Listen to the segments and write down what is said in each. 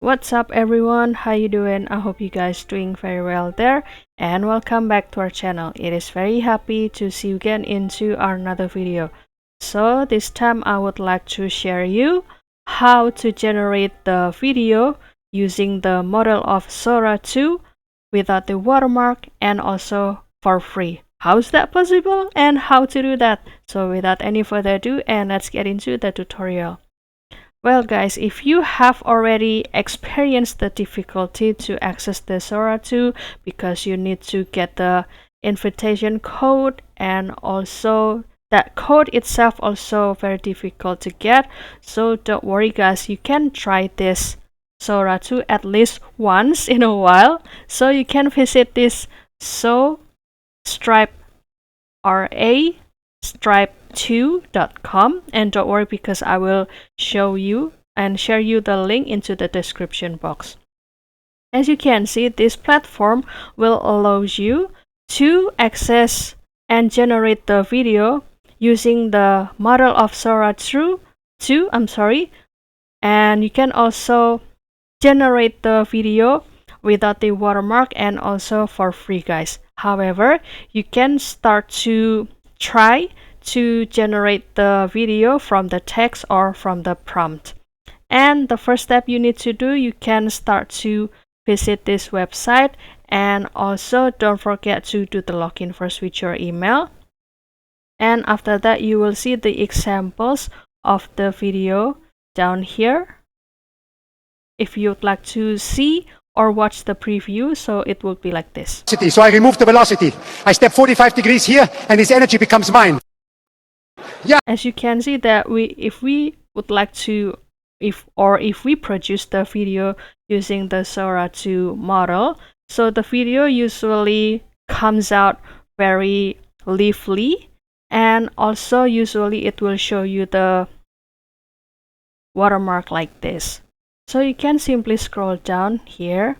What's up everyone, how you doing? I hope you guys doing very well there, and welcome back to our channel. It is very happy to see you again into another video. So this time I would like to share you how to generate the video using the model of Sora 2 without the watermark and also for free. How's that possible and how to do that? So without any further ado, and let's get into the tutorial. Well guys, if you have already experienced the difficulty to access the Sora 2 because you need to get the invitation code, and also that code itself also very difficult to get, so don't worry guys, you can try this Sora 2 at least once in a while. So you can visit this stripe2.com, and don't worry because I will show you and share you the link into the description box. As you can see, this platform will allow you to access and generate the video using the model of Sora 2, and you can also generate the video without the watermark and also for free guys. However, you can start to try to generate the video from the text or from the prompt. And the first step you need to do, you can start to visit this website, and also don't forget to do the login first with your email. And after that, you will see the examples of the video down here if you'd like to see or watch the preview. So it will be like this. So I remove the velocity. I step 45 degrees here and this energy becomes mine. Yeah. As you can see that if we would like to, if we produce the video using the Sora 2 model, so the video usually comes out very lively, and also usually it will show you the watermark like this. So you can simply scroll down here,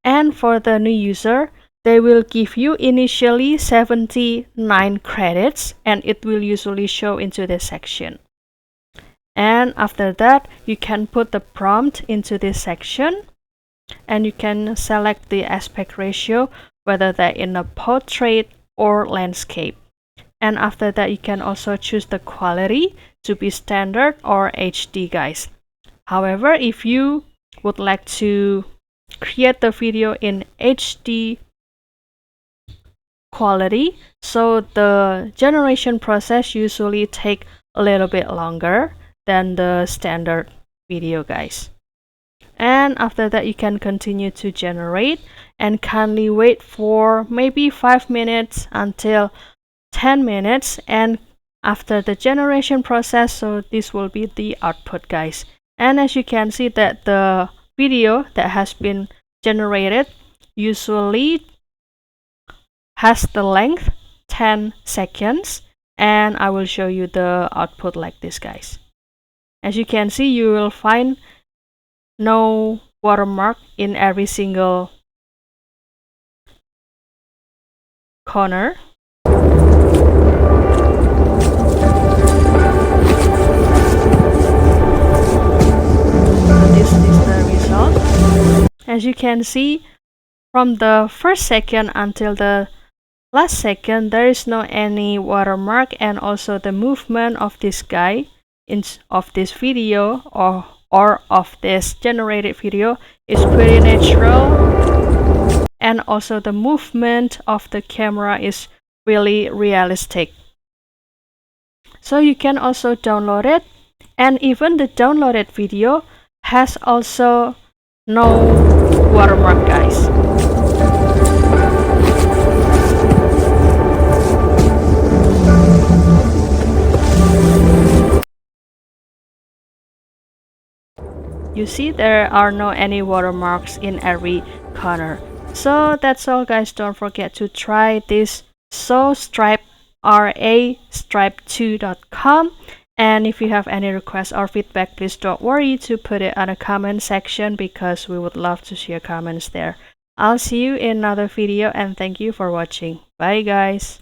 and for the new user, they will give you initially 79 credits, and it will usually show into this section. And after that, you can put the prompt into this section, and you can select the aspect ratio, whether they're in a portrait or landscape. And after that, you can also choose the quality to be standard or HD guys. However, if you would like to create the video in HD quality, so the generation process usually take a little bit longer than the standard video guys. And after that, you can continue to generate, and kindly wait for maybe 5 minutes until 10 minutes. And after the generation process, so this will be the output guys. And as you can see that the video that has been generated usually has the length 10 seconds, and I will show you the output like this guys. As you can see, you will find no watermark in every single corner. This is the result. As you can see, from the first second until the last second, there is no any watermark, and also the movement of this guy of this video or of this generated video is pretty natural, and also the movement of the camera is really realistic. So you can also download it, and even the downloaded video has also no watermark guys. You see there are no any watermarks in every corner. So that's all guys, don't forget to try this stripe2.com. And if you have any requests or feedback, please don't worry to put it on the comment section, because we would love to see your comments there. I'll see you in another video, and thank you for watching. Bye guys.